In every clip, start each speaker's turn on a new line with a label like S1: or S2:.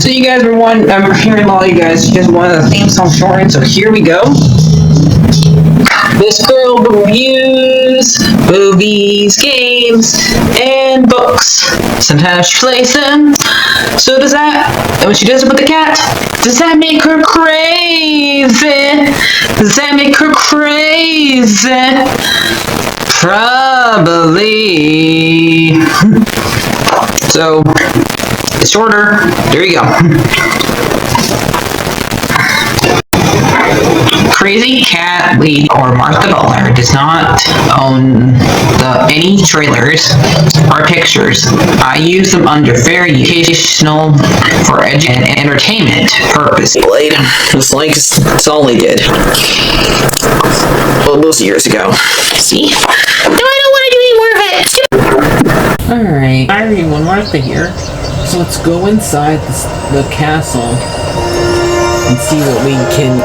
S1: So you guys were I'm hearing all you guys just wanted the theme song shortened, so here we go. This girl reviews movies, games, and books. Sometimes she plays them. So does that. And when she does it with the cat, does that make her crazy? Does that make her crazy? Probably. So, it's shorter. There you go. CrazyCatLady or Martha Butler does not own any trailers or pictures. I use them under fair educational for and entertainment purpose. It's like it's all they did. Well, those years ago. See? No, I don't want to do any more of it.
S2: Alright, hi everyone, Martha here. So let's go inside the castle and see what we can,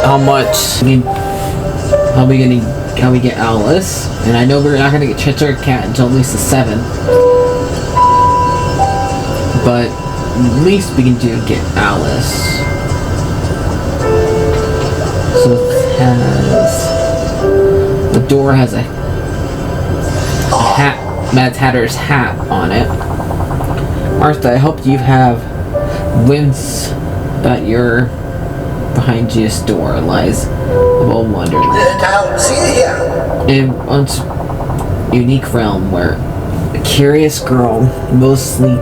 S2: how we get Alice. And I know we're not gonna get Cheshire Cat until at least the 7th. But at least we can get Alice. So the door has a hat, Mad Hatter's hat on it. Martha, I hope you have winds that your behind this door lies of old Wonderland. In once unique realm where a curious girl, mostly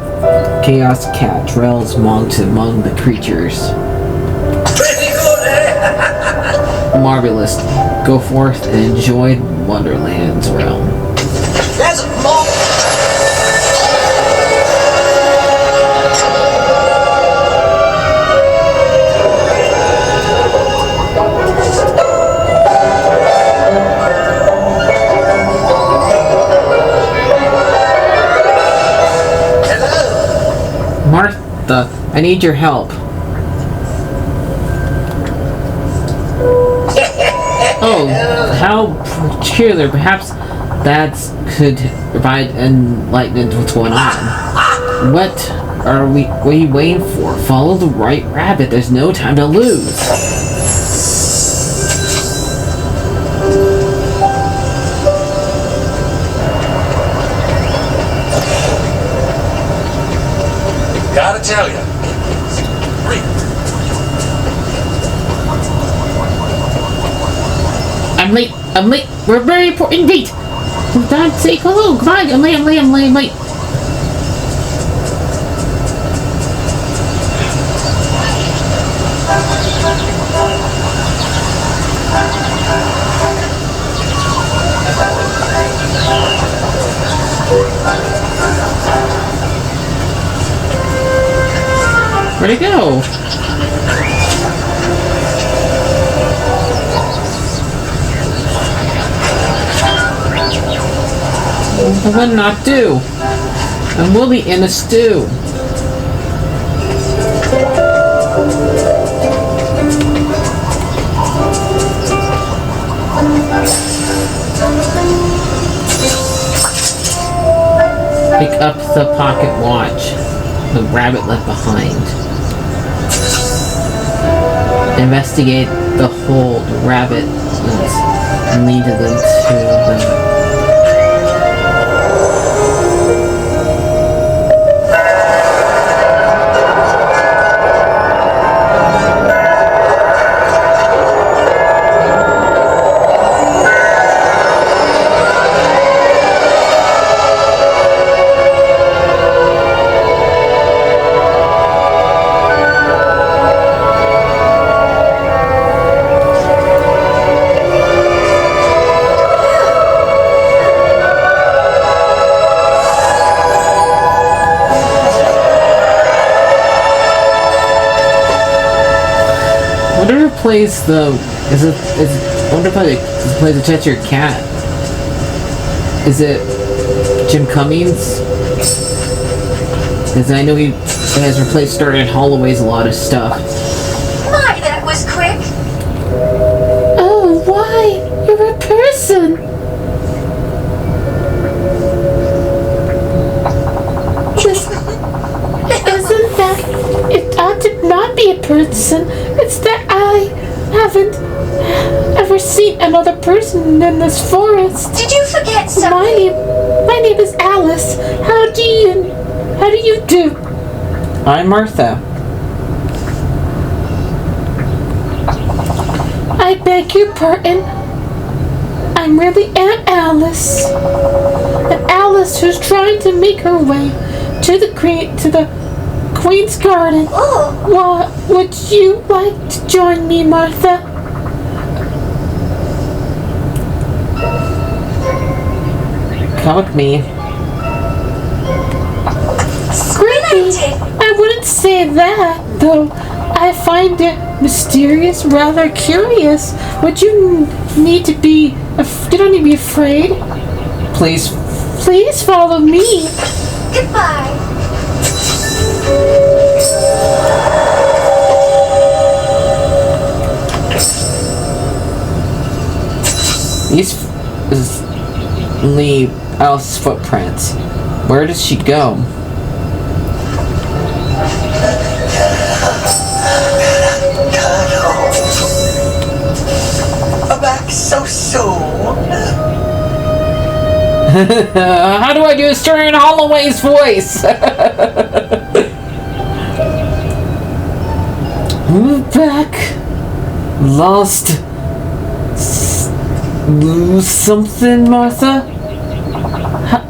S2: chaos cat, dwells among the creatures.
S3: Pretty good, eh?
S2: Marvelous. Go forth and enjoy Wonderland's realm.
S3: There's more.
S2: Martha, I need your help. Oh, how peculiar. Perhaps that could provide enlightenment to what's going on. What are you waiting for? Follow the right rabbit. There's no time to lose.
S3: Gotta tell you.
S2: I'm late. We're a very important date. For God's sake, hello, goodbye. I'm late. Where'd it go? I will not do. And we'll be in a stew. Pick up the pocket watch the rabbit left behind. Investigate the hold rabbit and lead them to the plays the I wonder if it plays the Cheshire Cat. Is it Jim Cummings? Because I know he has replaced Started Holloway's a lot of stuff.
S4: My, that was quick.
S5: Oh, why? You're a person. Isn't that? It ought to not seen another person in this forest.
S4: Did you forget
S5: My
S4: something?
S5: name is Alice. How do you do?
S2: I'm Martha.
S5: I beg your pardon. I'm really Aunt Alice. An Alice who's trying to make her way to the Queen's Garden.
S4: Oh,
S5: What would you like to join me, Martha?
S2: Come with me.
S5: Creepy.
S4: Related.
S5: I wouldn't say that, though. I find it mysterious, rather curious. Would you need to be? You don't need to be afraid.
S2: Please.
S5: Please follow me.
S4: Goodbye.
S2: These is only Alice's footprints. Where does she go?
S3: Back so soon.
S2: How do I do a Sterling Holloway's voice? We're back. Lost. Lose something, Martha?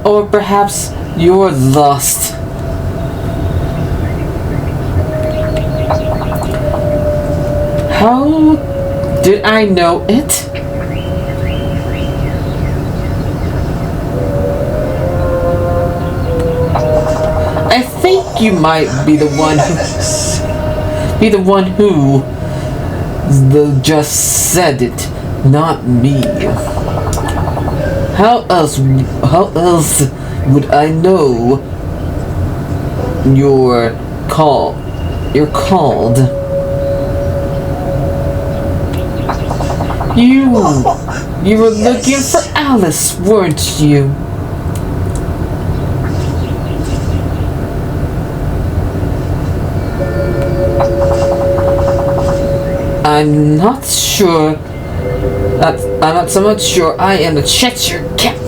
S2: Or perhaps you're lost. How did I know it? I think you might be the one who just said it, not me. How else would I know you're called? You were looking for Alice, weren't you? I'm not sure. I'm not so much sure I am the Cheshire Cat.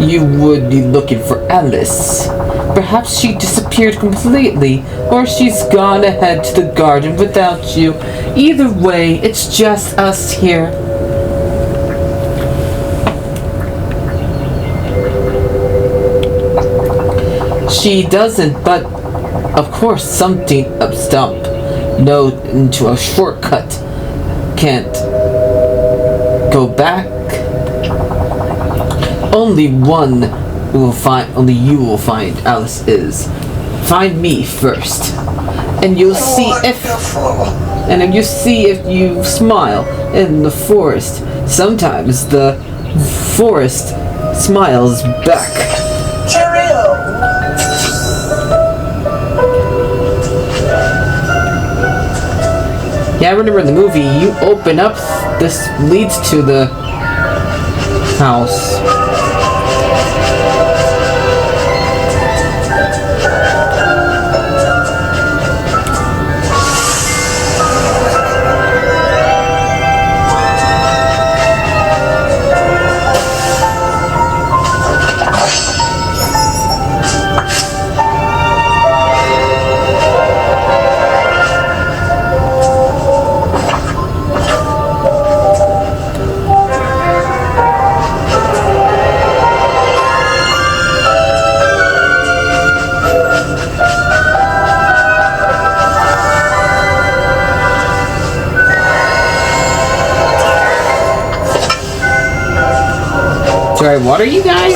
S2: You would be looking for Alice. Perhaps she disappeared completely, or she's gone ahead to the garden without you. Either way, it's just us here. She doesn't, but of course something up stump. No, into a shortcut. Can't go back. Only you will find Alice is. Find me first. And you'll see if you smile in the forest. Sometimes the forest smiles back.
S3: Cheerio.
S2: Yeah, I remember in the movie, you open up, this leads to the house. Sorry, what are you guys?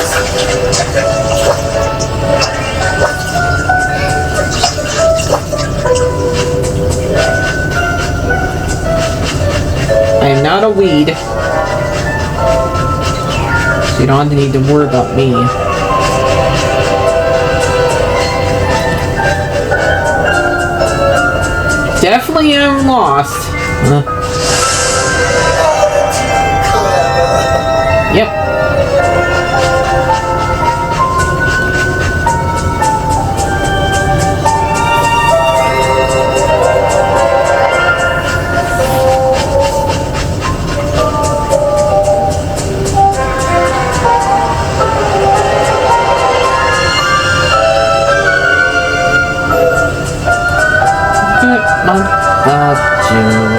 S2: I am not a weed. So you don't need to worry about me. Definitely am lost. Yep. on the June.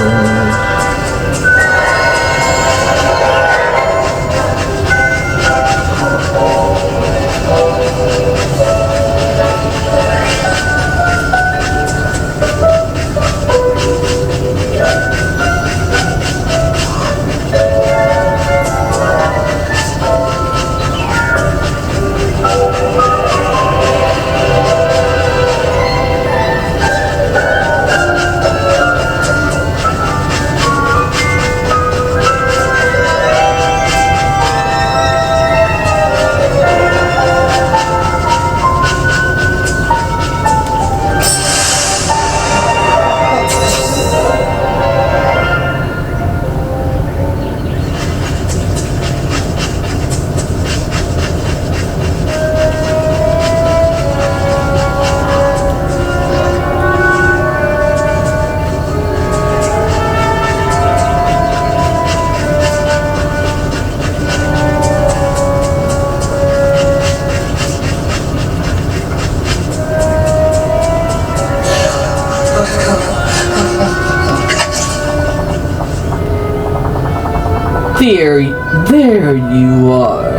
S2: There you are.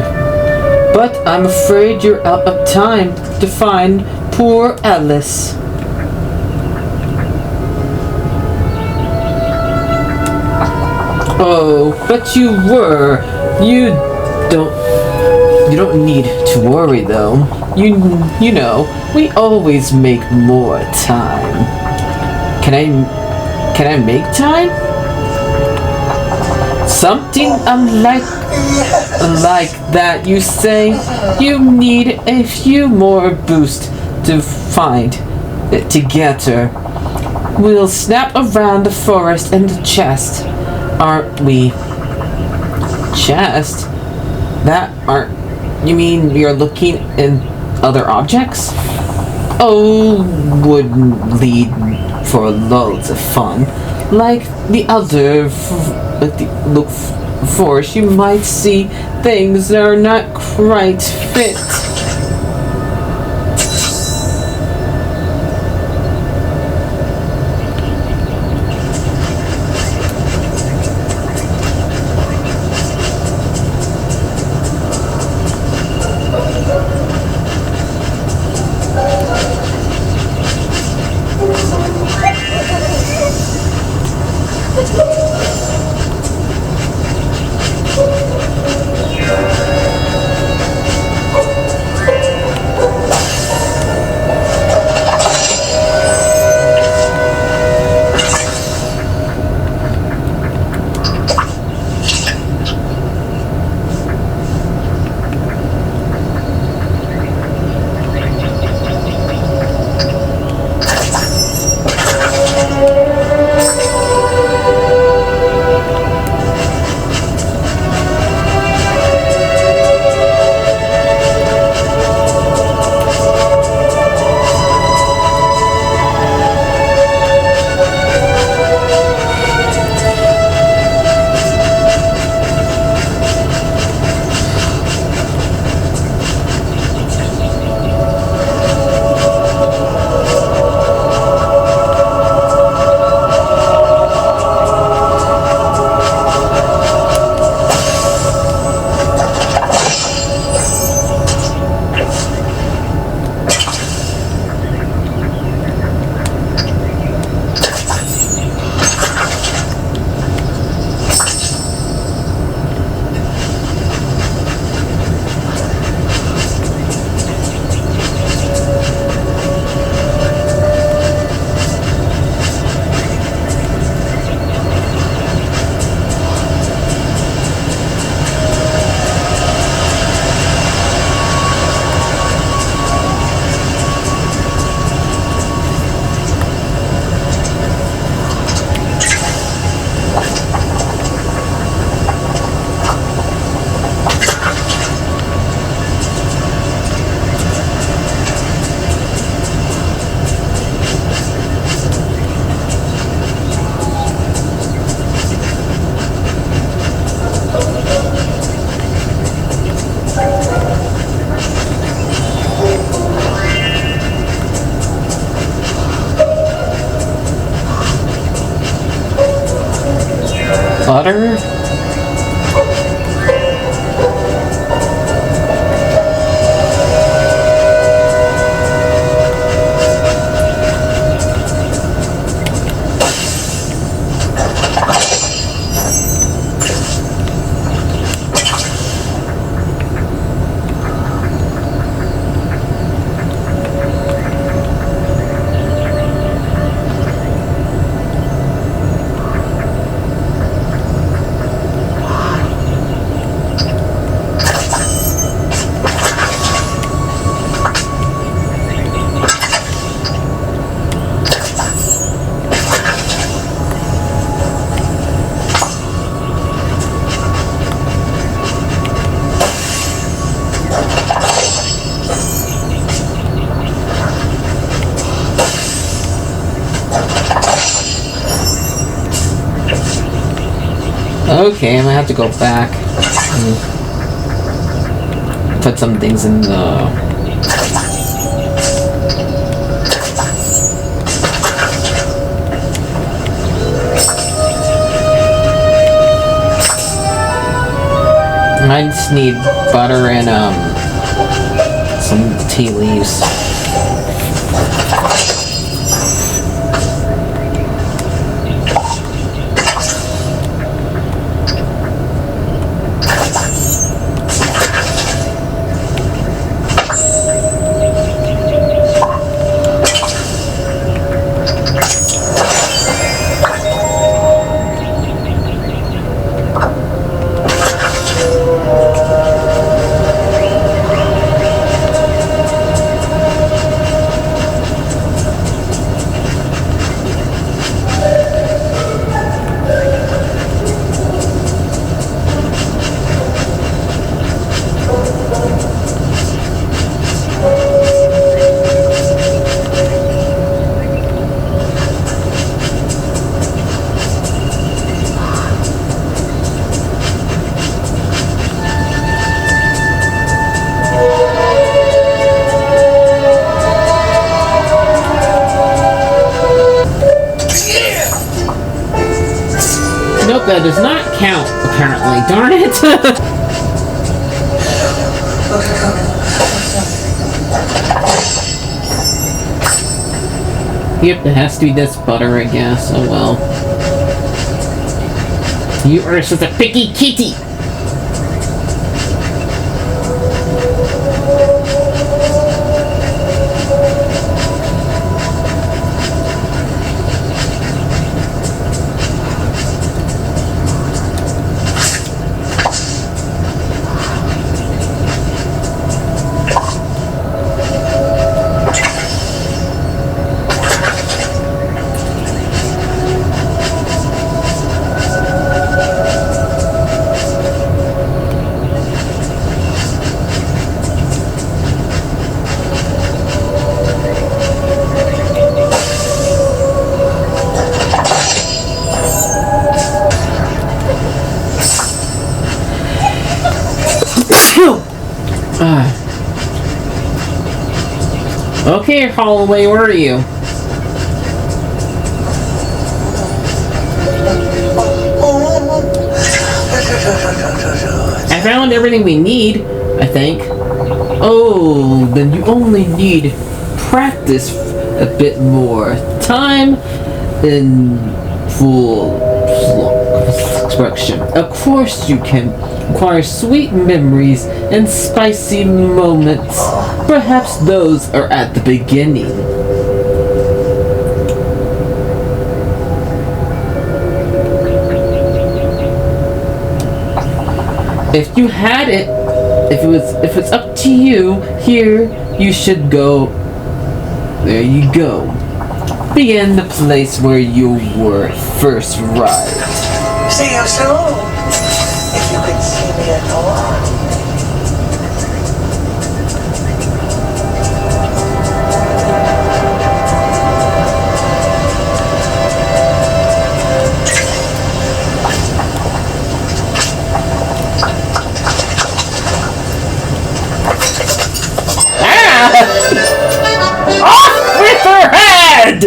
S2: But I'm afraid you're out of time to find poor Alice. Oh, but you were. You don't need to worry though. You know, we always make more time. Can I make time? Something like that, you say? You need a few more boosts to find it together. We'll snap around the forest and the chest, aren't we? Chest? That aren't... You mean you're looking in other objects? Oh, wouldn't lead for loads of fun. Like the other... look force, you might see things that are not quite fit. butter? Okay, I'm gonna have to go back and put some things in the... I just need butter and some tea leaves. Nope, that does not count, apparently. Darn it! Yep, it has to be this butter, I guess. Oh well. You are such a picky kitty! Okay, Holloway, where are you? I found everything we need, I think. Oh, then you only need practice a bit more. Time in full expression. Of course you can acquire sweet memories and spicy moments. Perhaps those are at the beginning. If you had it, if it's up to you, here you should go. There you go. Begin the place where you were first arrived.
S3: See you soon. If you could see me at all.
S2: Off with her head!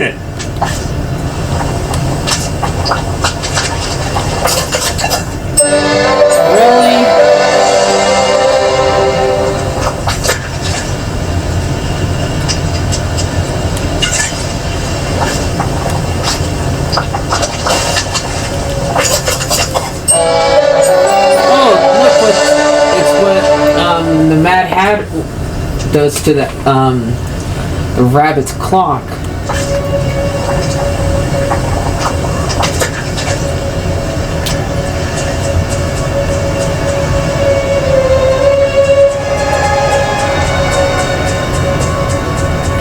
S2: to the rabbit's clock.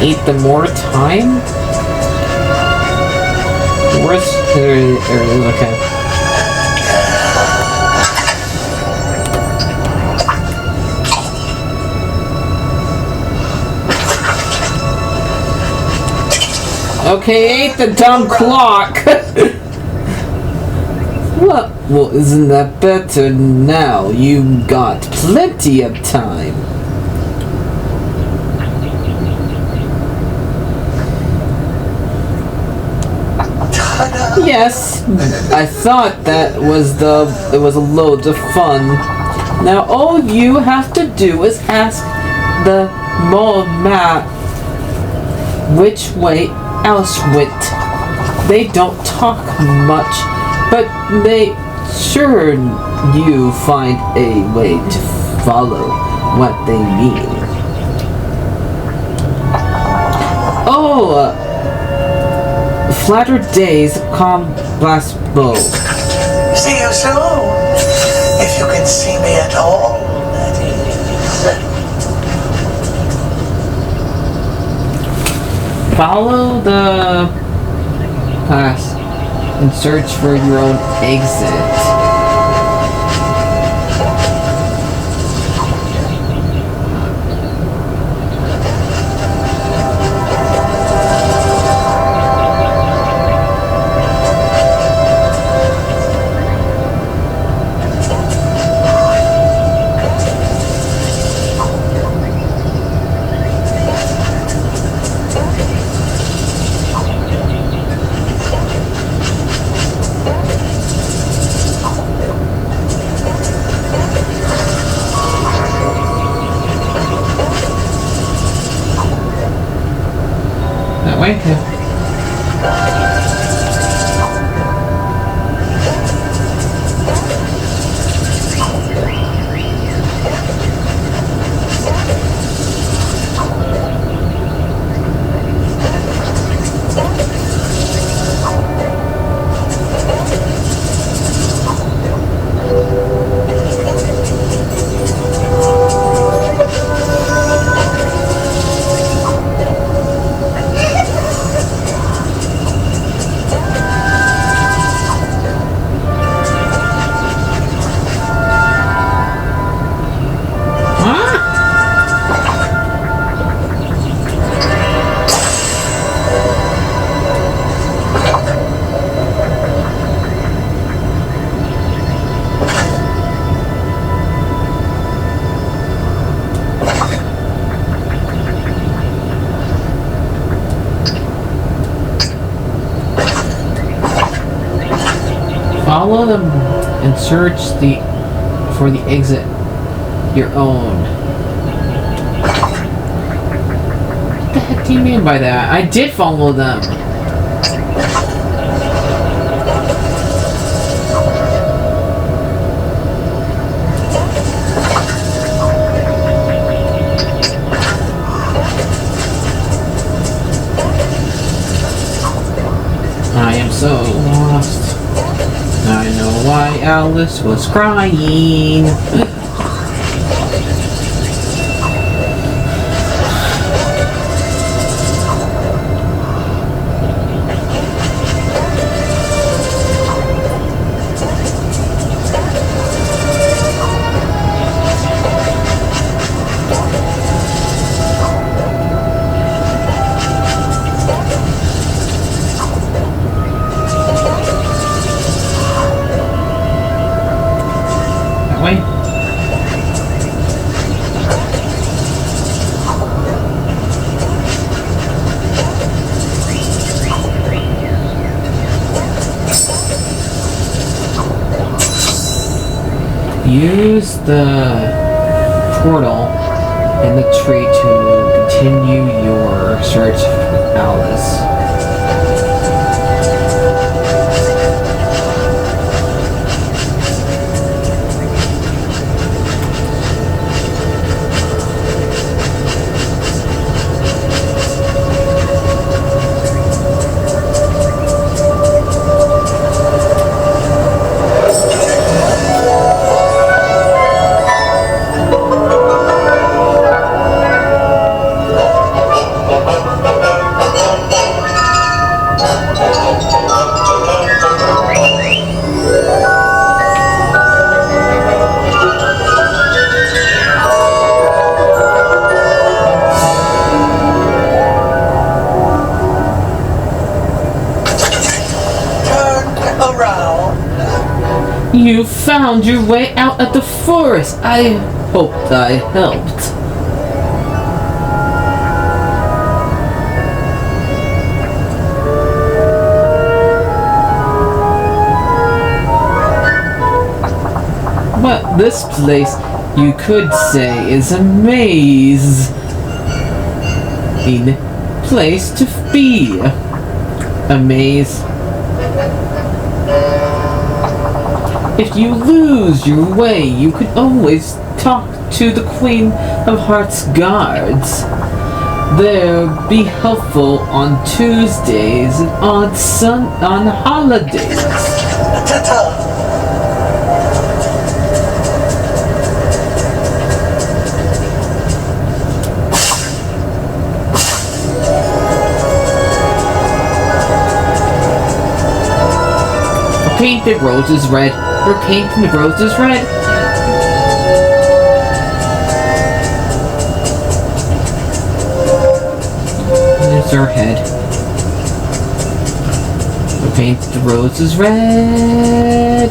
S2: Eat the more time? Where's... There it is, okay. Okay, ate the dumb clock! What? Well, isn't that better now? You got plenty of time. Yes, I thought it was a load of fun. Now all you have to do is ask the mole map which way Alice went. They don't talk much, but they sure you find a way to follow what they mean. Oh, flatter days, calm blast bow.
S3: See you soon. If you can see me at all, that is.
S2: Follow the path and search for your own exit. That way? Yeah. Follow them and search for the exit your own. What the heck do you mean by that? I did follow them. I am so lost. I know why Alice was crying. Way. Use the portal in the tree to continue your search with Alice. You found your way out of the forest. I hope I helped. But this place, you could say, is a maze. In place to be. A maze. If you lose your way, you can always talk to the Queen of Hearts guards. They'll be helpful on Tuesdays and on holidays.
S3: Ta-ta.
S2: Paint the roses red. We're painting the roses red. There's our head. We'll paint the roses red.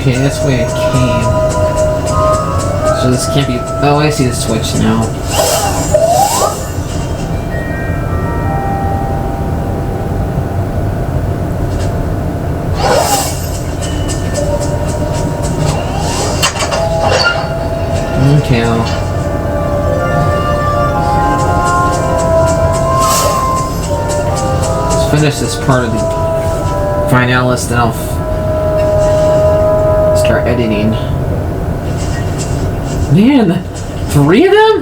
S2: Okay, that's where it came. So this can't be... Oh, I see the switch now. Okay, let's finish this part of the finalis, then I'll start editing. Man, 3 of them?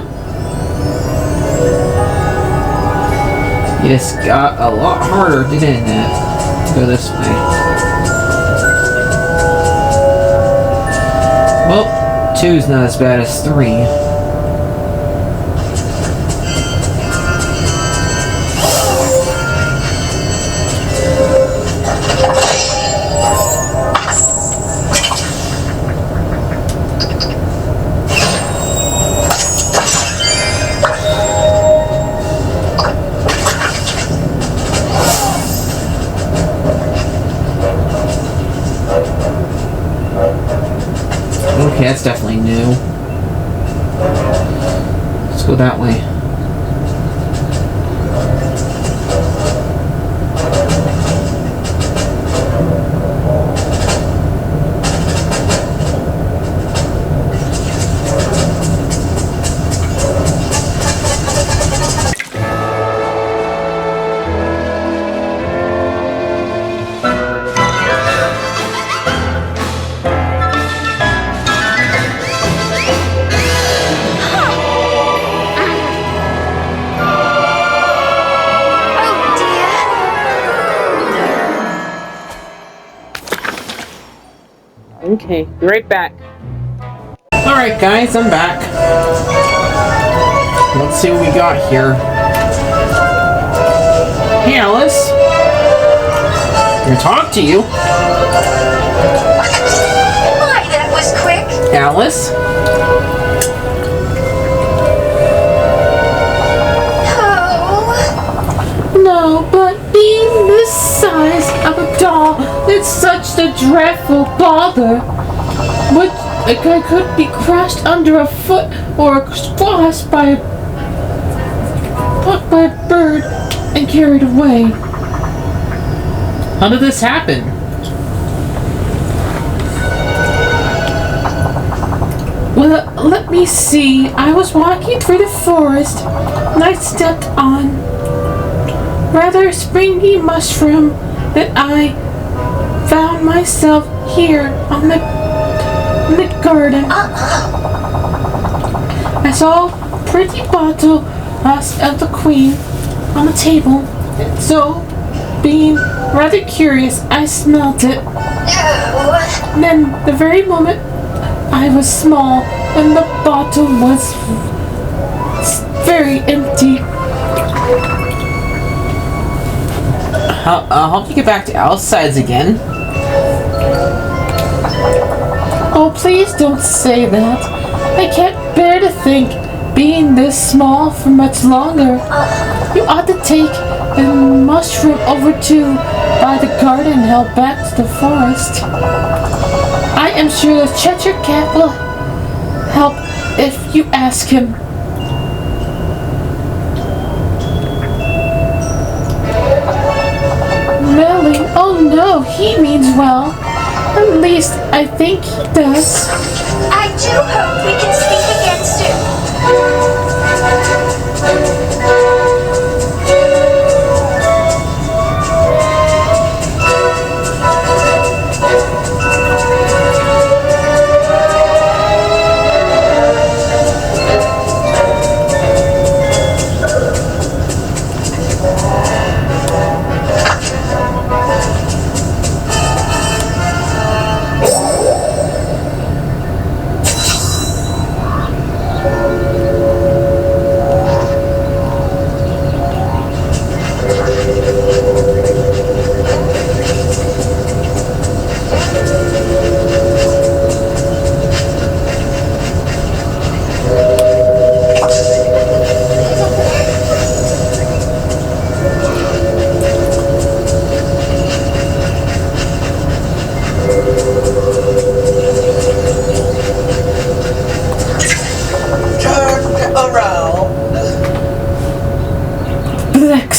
S2: You just got a lot harder, didn't it? Go this way. Well, 2's not as bad as 3. Okay, that's definitely new. Let's go that way.
S5: Okay, be right back.
S2: Alright guys, I'm back. Let's see what we got here. Hey Alice. I'm gonna talk to you.
S4: My, that was quick.
S2: Alice?
S4: Oh.
S5: No, but being this size of a doll, it's such a dreadful bother. But I could be crushed under a foot or squashed by a bird and carried away.
S2: How did this happen?
S5: Well, let me see. I was walking through the forest and I stepped on rather springy mushroom that I found myself here in the garden. I saw a pretty bottle of the queen on the table, and so being rather curious, I smelt it.
S4: No.
S5: And then the very moment I was small and the bottle was very empty.
S2: How did you get back to Alice's sides again?
S5: Oh, please don't say that. I can't bear to think being this small for much longer. You ought to take the mushroom over by the garden and help back to the forest. I am sure the Cheshire Cat will help if you ask him. Melly, oh no, he means well. At least I think he does.
S4: I do hope we can speak again soon.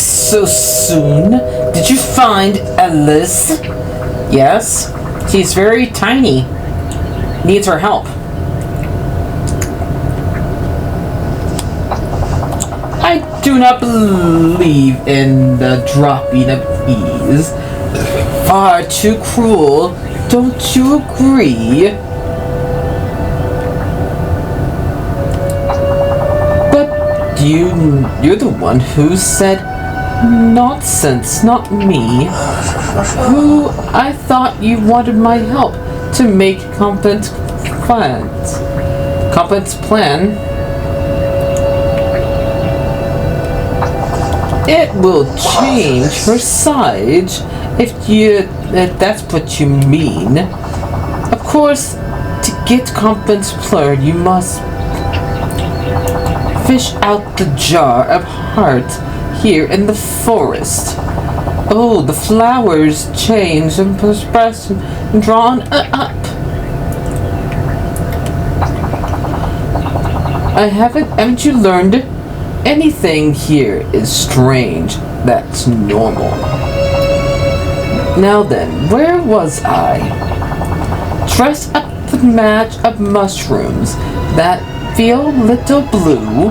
S2: So soon? Did you find Alice? Yes. She's very tiny. Needs our help. I do not believe in the dropping of peas. Far too cruel. Don't you agree? But you're the one who said nonsense, not me. Who I thought you wanted my help to make Compet's plan. It will change her side if that's what you mean. Of course, to get Compet's plan, you must fish out the jar of heart here in the forest. Oh, the flowers change and express and drawn up. Haven't you learned? Anything here is strange. That's normal. Now then, where was I? Dress up the match of mushrooms that feel little blue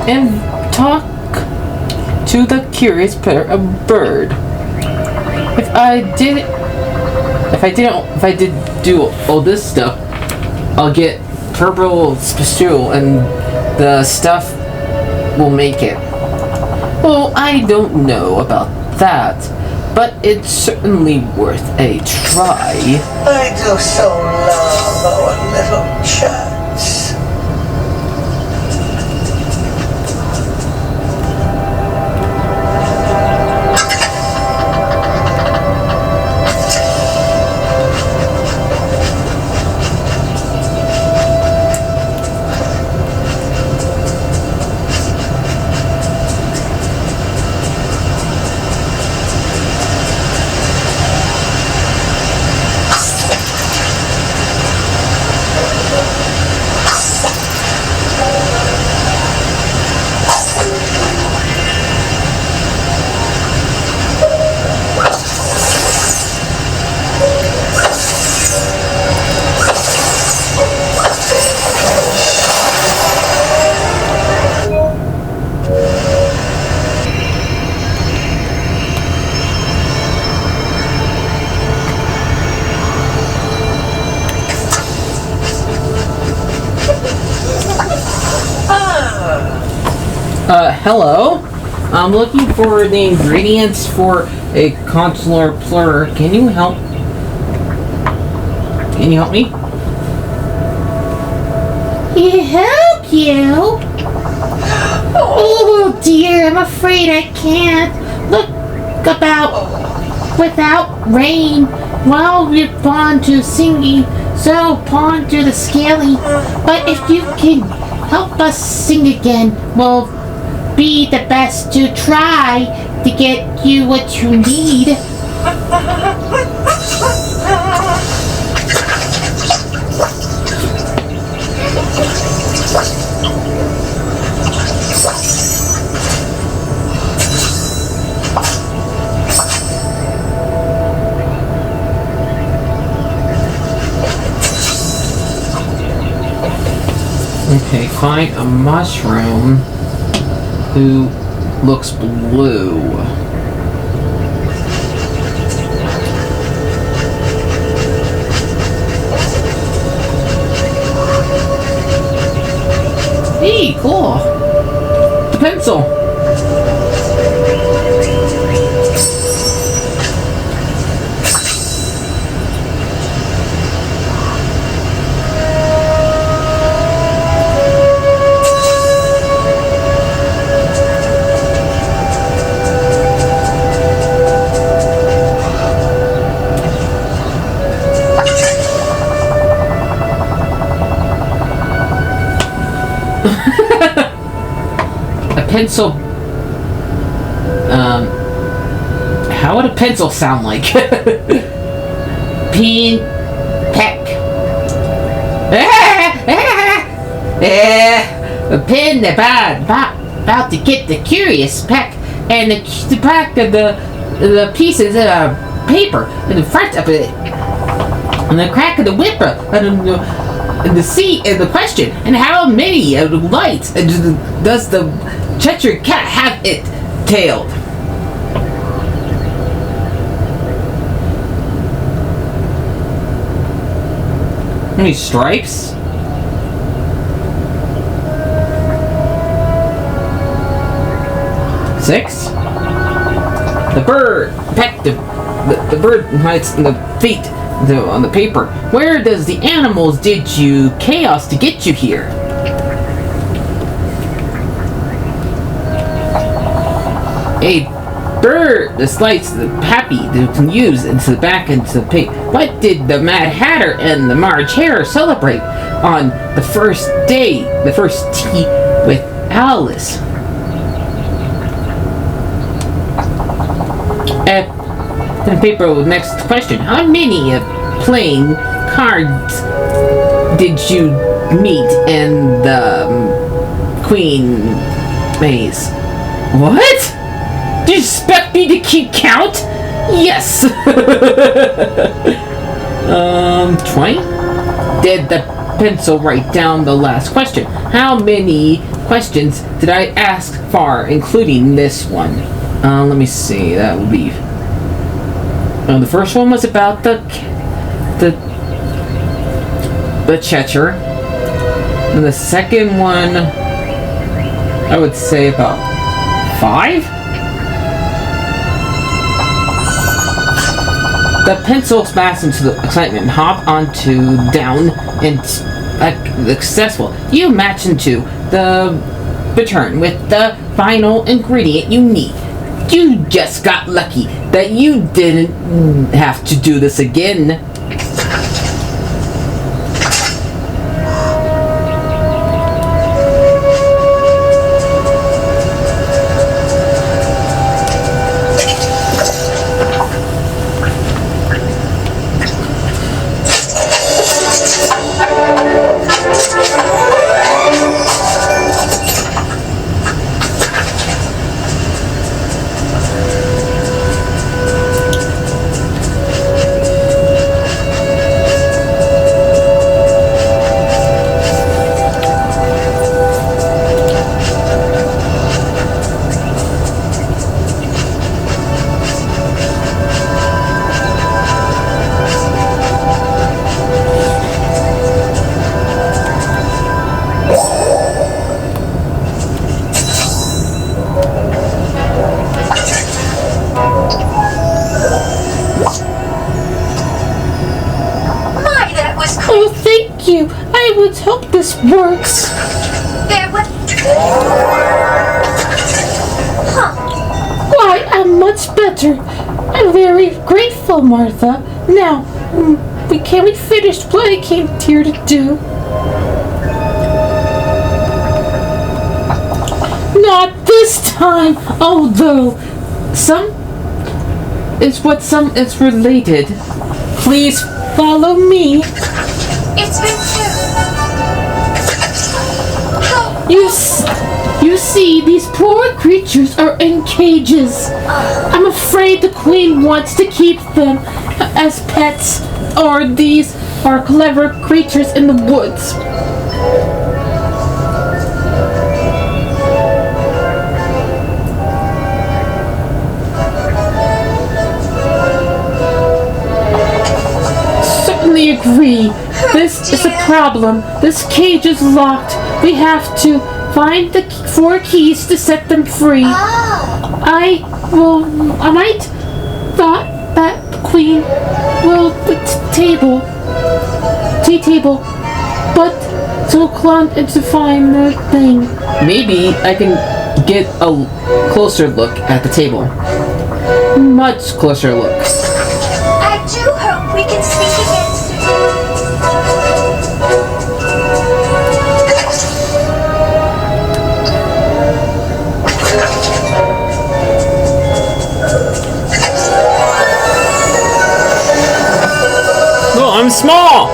S2: and talk to the curious bird. If I did do all this stuff, I'll get purple spatule and the stuff will make it. Well, I don't know about that, but it's certainly worth a try.
S3: I do so love our little chats.
S2: Hello? I'm looking for the ingredients for a consular plur. Can you help? Can you help me?
S5: Help you? Oh dear, I'm afraid I can't. Look without rain. Well, we've gone to singing, so pond to the scaly. But if you can help us sing again, we'll be the best to try to get you what you need.
S2: Okay, find a mushroom who looks blue. Hey, cool. The pencil. A pencil. How would a pencil sound like? Pin, peck. A pin about to get the curious peck and the pack of the pieces of paper in the front of it, and the crack of the whipper and the seat and the question, and how many of the lights does the Cheshire cat have it tailed? How many stripes? Six. The bird pecked the bird hides in the feet on the paper. Where does the animals did you chaos to get you here? A bird the slides the happy to use into the back into the pig. What did the Mad Hatter and the March Hare celebrate on the first day, the first tea with Alice? The paper with next question. How many playing cards did you meet in the Queen Maze? What? Do you expect me to keep count? Yes. 20? Did the pencil write down the last question? How many questions did I ask for, including this one? Let me see. That would be. The first one was about the Cheshire, and the second one, I would say about 5. The pencil smashed into the excitement and hop onto down and successful. You match into the return with the final ingredient you need. You just got lucky that you didn't have to do this again.
S5: Oh, thank you. I would hope this works.
S4: There was...
S5: Why, I'm much better. I'm very grateful, Martha. Now, can we finish what I came here to do? Not this time, although
S2: it's related.
S5: Please follow me.
S4: It's been
S5: You see, these poor creatures are in cages. I'm afraid the queen wants to keep them as pets, or these are clever creatures in the woods. Certainly agree. This is a problem. This cage is locked. We have to find the 4 keys to set them free. I might thought that the queen will the tea table, but so clung and to find the thing.
S2: Maybe I can get a closer look at the table. Much closer look.
S4: I do hope we can speak again soon.
S2: No, I'm small!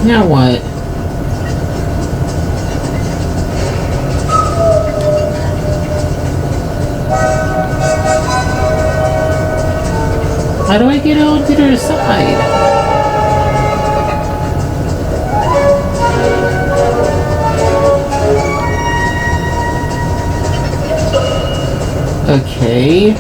S2: Now what? How do I get on to the side? Okay.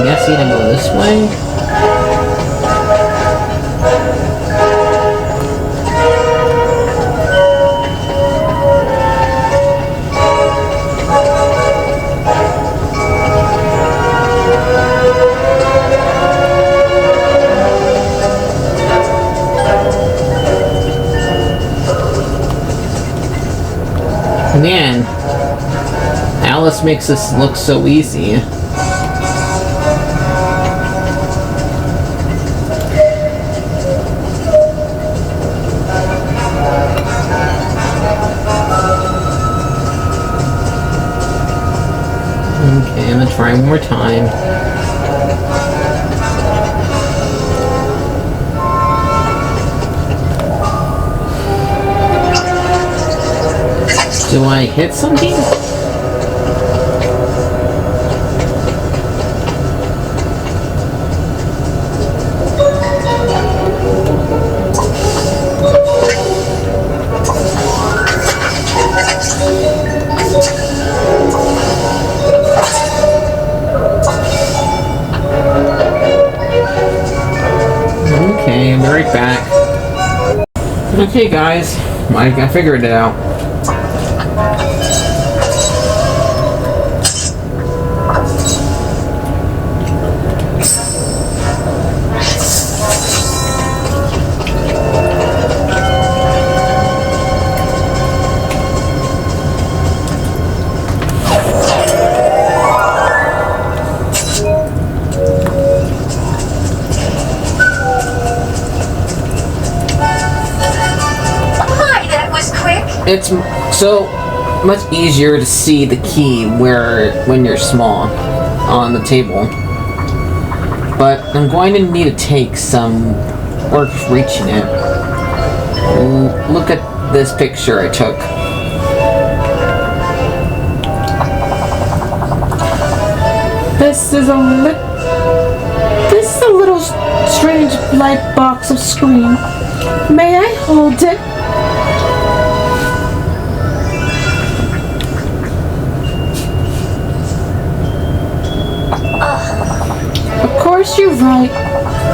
S2: I'm guessing I go this way. Man, Alice makes this look so easy. Okay, I'm gonna try one more time. Do I hit something? Okay, I'm right back. Okay guys, I figured it out.
S4: My, that was quick.
S2: It's so much easier to see the key when you're small on the table. But I'm going to need to take some work reaching it. Look at this picture I took.
S5: This is a little strange light box of screen. May I hold it? Of course you're right.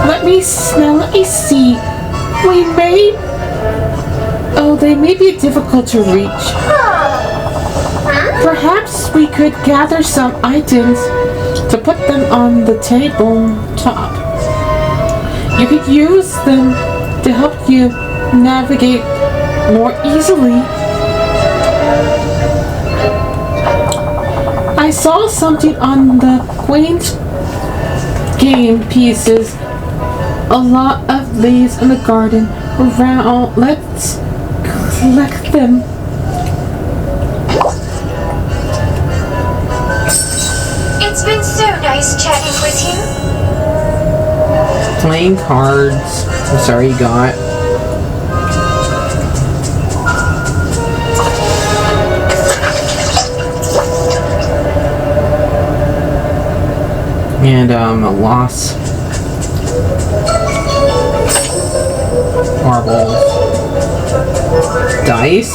S5: Let me see. They may be difficult to reach. Perhaps we could gather some items to put them on the table top. You could use them to help you navigate more easily. I saw something on the Queen's game pieces. A lot of leaves in the garden around. Let's collect them.
S4: It's been so nice chatting with you.
S2: Playing cards. I'm sorry you got. And a loss. Marbles. Dice.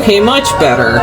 S2: Okay, much better.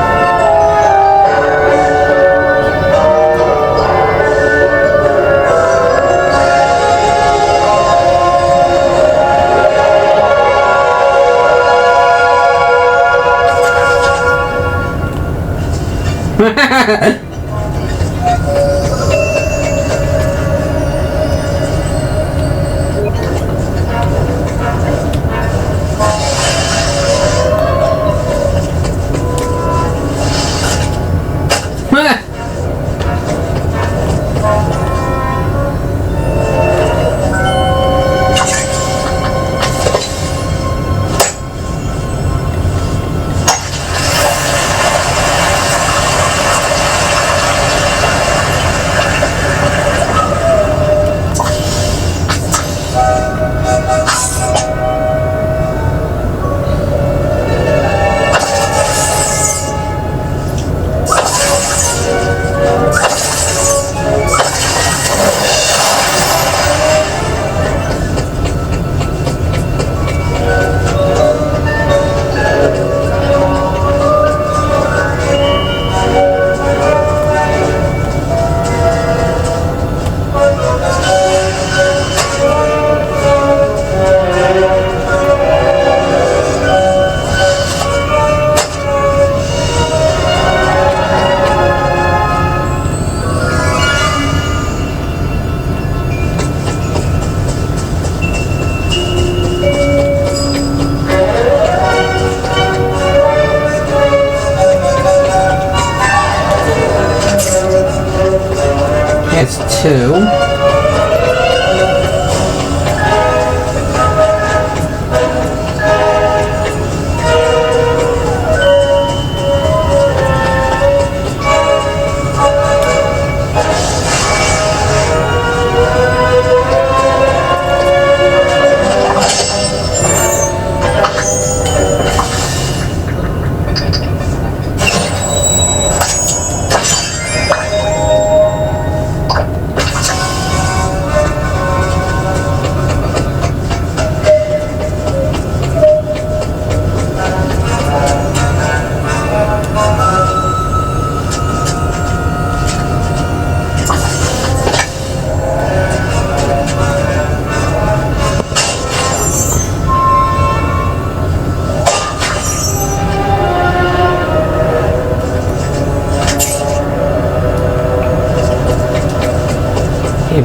S2: to...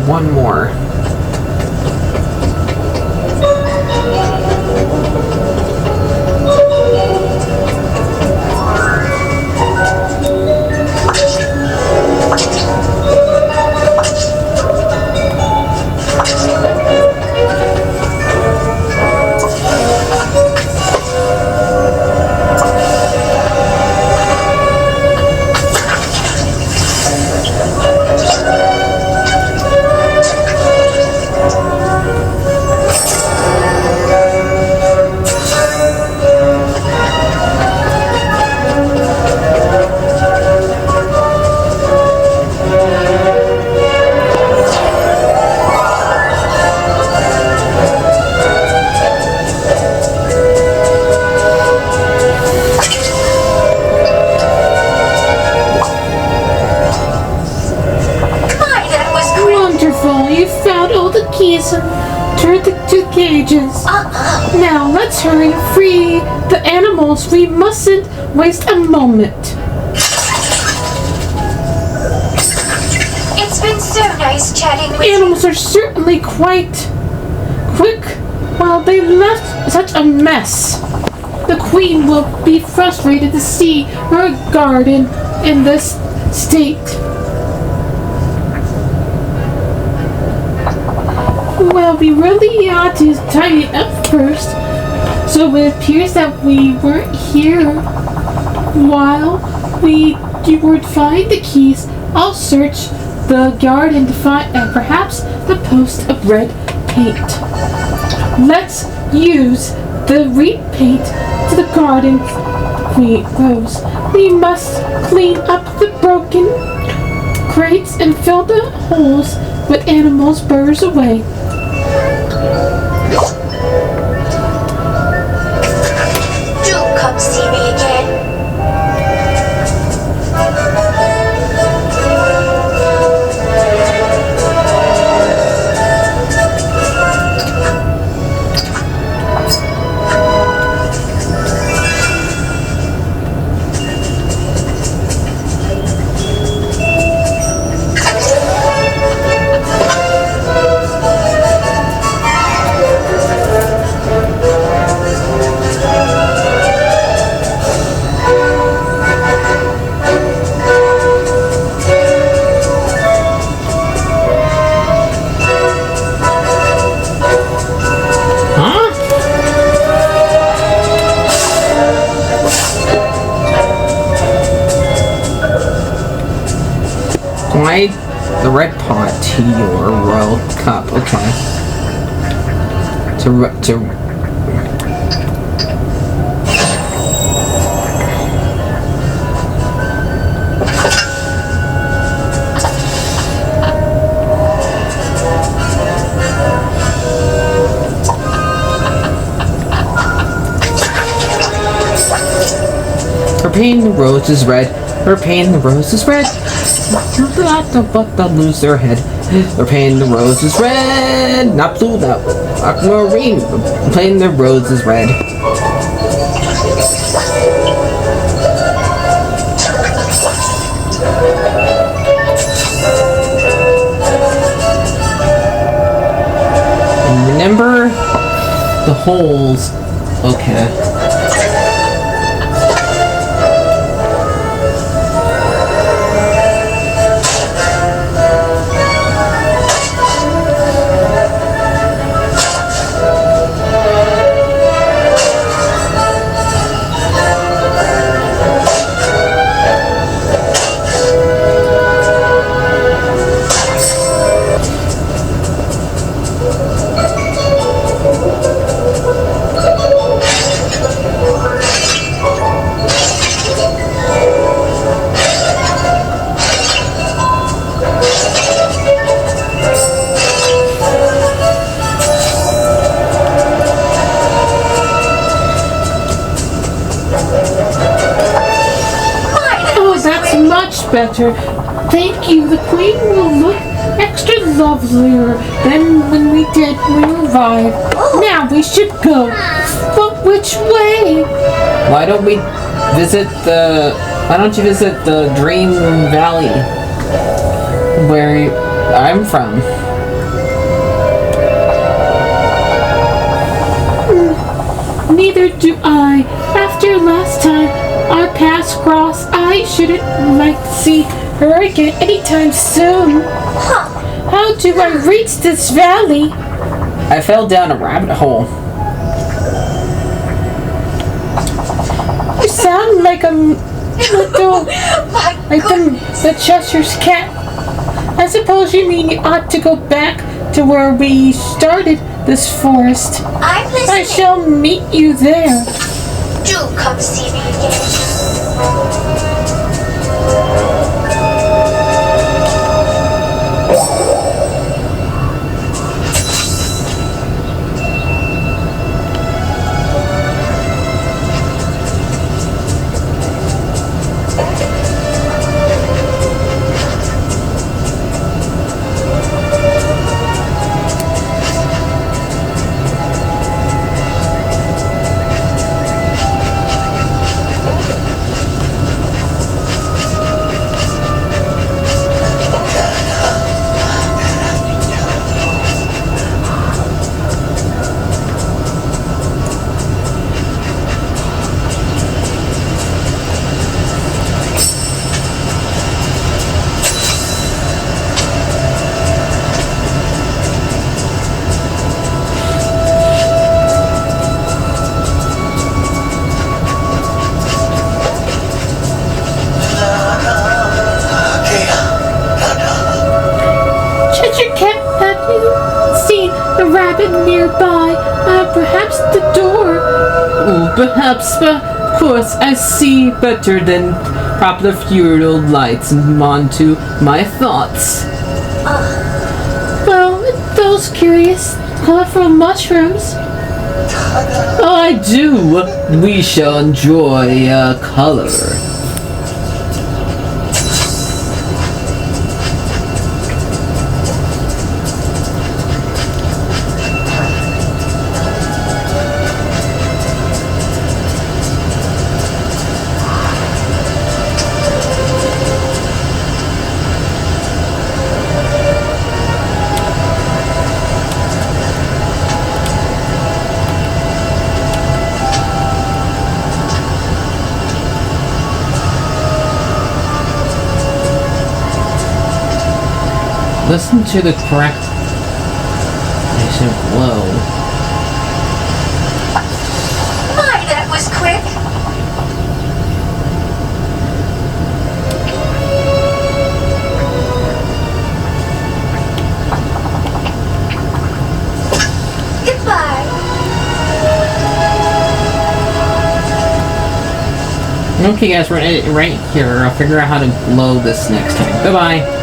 S2: One more.
S5: keys and turn the two cages. Now let's hurry, free the animals. We mustn't waste a moment.
S4: It's been so nice chatting with
S5: Animals are certainly quite quick. While they left such a mess, the queen will be frustrated to see her garden in this state. Well, we really ought to tidy it up first. So it appears that we weren't here while you would find the keys. I'll search the garden to find perhaps the post of red paint. Let's use the repaint to the garden, Queen Rose. We must clean up the broken crates and fill the holes with animals' burrs away.
S4: Do come see me again.
S2: Slide the red pot to your royal cup. Okay. Her pain, the rose is red. Her pain, the rose is red. But they'll lose their head. They're painting the rose is red, not blue, not aquamarine. Painting the rose is red. And remember the holes. Okay.
S5: much better. Thank you. The queen will look extra lovelier than when we arrived. Now we should go. But which way?
S2: Why don't you visit the Dream Valley where I'm from?
S5: Neither do I. After last time our paths crossed, I shouldn't like to see her again anytime soon. How do I reach this valley?
S2: I fell down a rabbit hole.
S5: You sound like a little, like the Chester's cat. I suppose you mean you ought to go back to where we started this forest.
S4: I'm listening.
S5: I shall meet you there.
S4: Do come see me again.
S5: Nearby, perhaps the door.
S2: Oh, perhaps, but of course, I see better than popular funeral lights onto my thoughts.
S5: Well, those curious, colorful mushrooms.
S2: Oh, I do. We shall enjoy color. Listen to the correct glow.
S4: My, that was quick. Goodbye.
S2: Okay guys, we're gonna edit right here. I'll figure out how to glow this next time. Bye-bye.